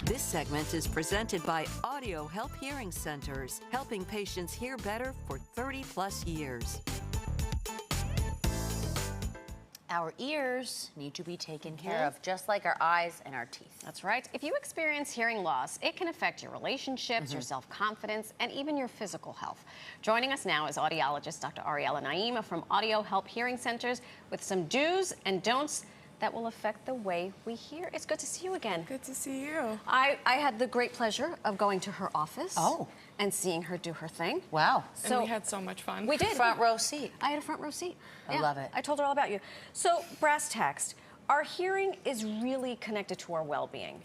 This segment is presented by Audio Help Hearing Centers, helping patients hear better for 30-plus years. Our ears need to be taken care of, just like our eyes and our teeth. That's right. If you experience hearing loss, it can affect your relationships, your self-confidence, and even your physical health. Joining us now is audiologist Dr. Ariella Naim from Audio Help Hearing Centers with some do's and don'ts that will affect the way we hear. It's good to see you again. Good to see you. I had the great pleasure of going to her office and seeing her do her thing. Wow. So and we had so much fun. We did. Front row seat. I had a front row seat. I love it. I told her all about you. So, brass tacks. Our hearing is really connected to our well-being.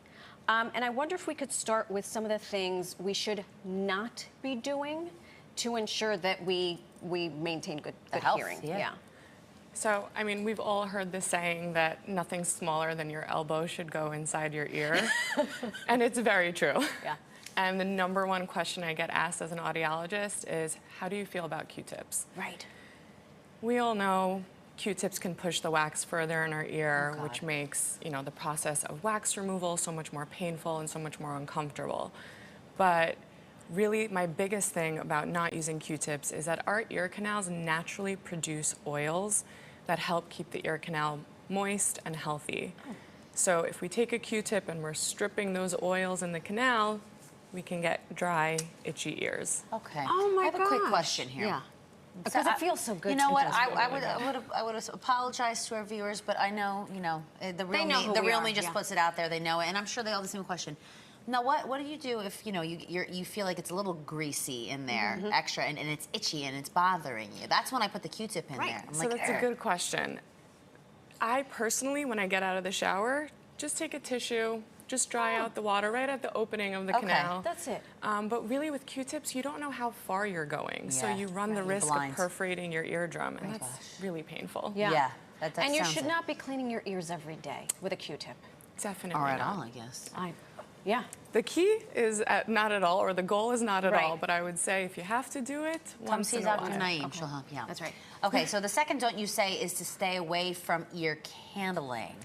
And I wonder if we could start with some of the things we should not be doing to ensure that we maintain good health, hearing. Yeah. So, I mean, we've all heard the saying that nothing smaller than your elbow should go inside your ear. And it's very true. Yeah. And the number one question I get asked as an audiologist is, how do you feel about Q-tips? Right. We all know Q-tips can push the wax further in our ear, which makes, the process of wax removal so much more painful and so much more uncomfortable. But really, my biggest thing about not using Q-tips is that our ear canals naturally produce oils that help keep the ear canal moist and healthy. So if we take a Q-tip and we're stripping those oils in the canal, we can get dry, itchy ears. Okay. Oh my I have a quick question here. Yeah. Because it feels so good. You know to what? just I would apologize to our viewers, but I know, the real me just puts it out there. They know it, and I'm sure they all have the same question. Now, what do you do if you feel like it's a little greasy in there, extra, and it's itchy and it's bothering you? That's when I put the Q-tip in there. I'm so that's a good question. I personally, when I get out of the shower, just take a tissue, just dry out the water right at the opening of the canal. That's it. But really, with Q-tips, you don't know how far you're going, so you run the risk of perforating your eardrum, and that's really painful. Yeah. That you should not be cleaning your ears every day with a Q-tip. Definitely or at not. all, I guess. Yeah. The key is not at all, or the goal is not at all, but I would say if you have to do it, Come see Dr. Naim, she'll help you out. That's right. Okay, so the second don't you say is to stay away from ear candling.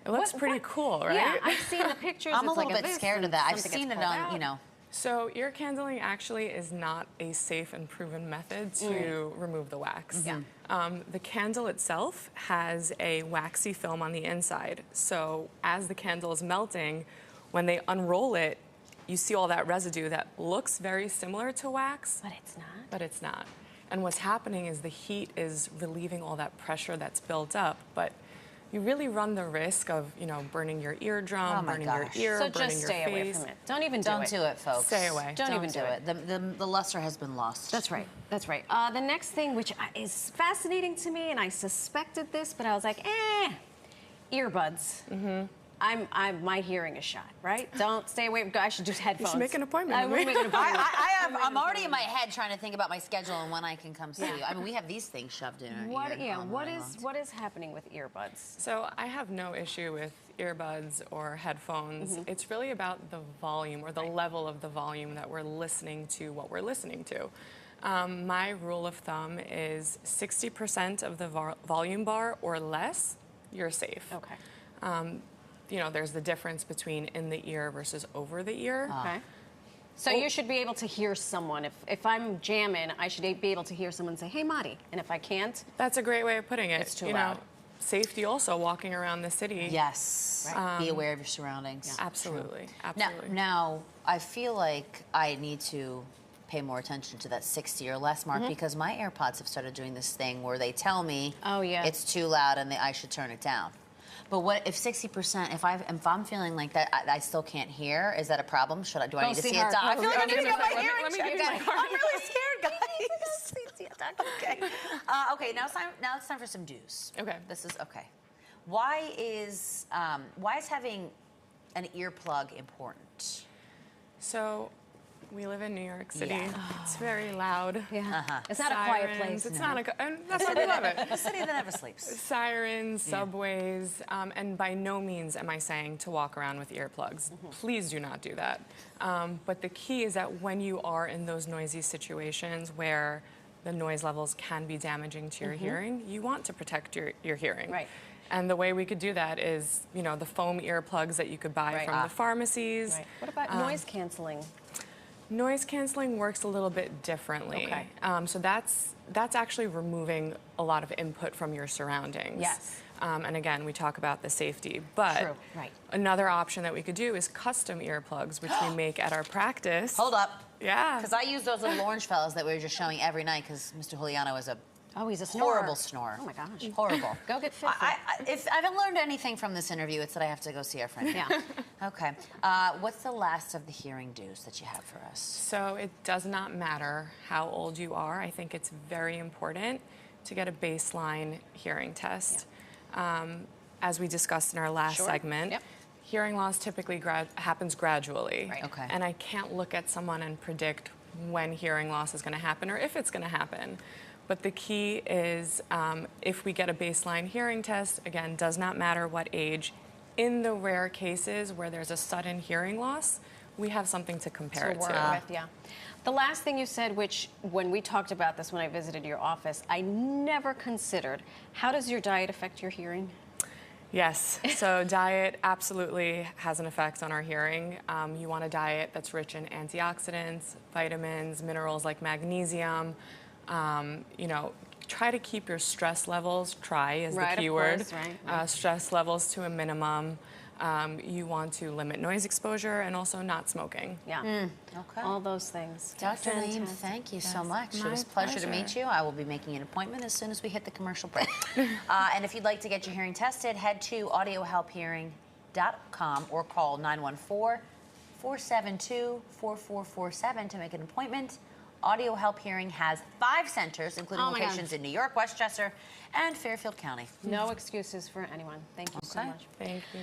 It looks pretty cool, right? Yeah, I've seen the pictures. I'm a little bit scared of that. I've seen it on, So ear candling actually is not a safe and proven method to remove the wax. The candle itself has a waxy film on the inside. So as the candle is melting, when they unroll it, you see all that residue that looks very similar to wax. But it's not. But it's not. And what's happening is the heat is relieving all that pressure that's built up. But you really run the risk of, burning your eardrum, burning your ear, so burning your face. just stay away from it. Don't even do it. Don't do it, folks. Stay away. Don't even do it. The luster has been lost. That's right. That's right. The next thing, which is fascinating to me, and I suspected this, but I was like, earbuds. My hearing is shot, right? Don't stay away. I should do headphones. You should make an appointment. I will make an appointment. I'm already in my head trying to think about my schedule and when I can come see you. I mean, we have these things shoved in our ear. What is happening with earbuds? So I have no issue with earbuds or headphones. It's really about the volume or the level of the volume that we're listening to what we're listening to. My rule of thumb is 60% of the volume bar or less, you're safe. Okay. There's the difference between in the ear versus over the ear. Okay. So you should be able to hear someone. If I'm jamming, I should be able to hear someone say, "Hey, Marty." And if I can't, that's a great way of putting it. It's too loud. Safety also, walking around the city. Yes. Be aware of your surroundings. Yeah, absolutely. Absolutely. Now, I feel like I need to pay more attention to that 60 or less mark because my AirPods have started doing this thing where they tell me it's too loud and I should turn it down. But what if 60%? If I'm feeling like that, I still can't hear. Is that a problem? Do I need to see a doctor? I feel like I need to get my hearing checked. I'm really scared, guys. See a doctor. Okay. Okay. Now it's time for some do's. Okay. This is okay. Why is having an earplug important? So, we live in New York City. It's very loud. It's not a quiet place. It's not and that's why we love it. A city that never sleeps. Sirens, subways, and by no means am I saying to walk around with earplugs. Please do not do that. But the key is that when you are in those noisy situations where the noise levels can be damaging to your hearing, you want to protect your hearing. Right. And the way we could do that is, the foam earplugs that you could buy from the pharmacies. Right. What about noise canceling? Noise canceling works a little bit differently. Okay. So that's actually removing a lot of input from your surroundings. Yes. And again, we talk about the safety. But True. Right. Another option that we could do is custom earplugs, which we make at our practice. Hold up. Yeah. Because I use those little orange fellas that we were just showing every night because Mr. Juliano is a he's a snorer. horrible snorer. Oh my gosh. Horrible. Go get fit. If I haven't learned anything from this interview, it's that I have to go see our friend. Yeah. Okay. What's the last of the hearing do's that you have for us? So it does not matter how old you are. I think it's very important to get a baseline hearing test. Yeah. As we discussed in our last segment, hearing loss typically happens gradually. Right. Okay. And I can't look at someone and predict when hearing loss is going to happen or if it's going to happen. But the key is if we get a baseline hearing test, again, does not matter what age, in the rare cases where there's a sudden hearing loss, we have something to compare it to. With, yeah. The last thing you said, which when we talked about this when I visited your office, I never considered, how does your diet affect your hearing? Yes, so diet absolutely has an effect on our hearing. You want a diet that's rich in antioxidants, vitamins, minerals like magnesium. Try to keep your stress levels, the key word, stress levels to a minimum. You want to limit noise exposure and also not smoking. Yeah. Okay. All those things. Dr. Naim, thank you so much. It was a pleasure to meet you. I will be making an appointment as soon as we hit the commercial break. And if you'd like to get your hearing tested, head to audiohelphearing.com or call 914-472-4447 to make an appointment. Audio Help Hearing has 5 centers, including locations in New York, Westchester, and Fairfield County. No excuses for anyone. Thank you so much. Thank you.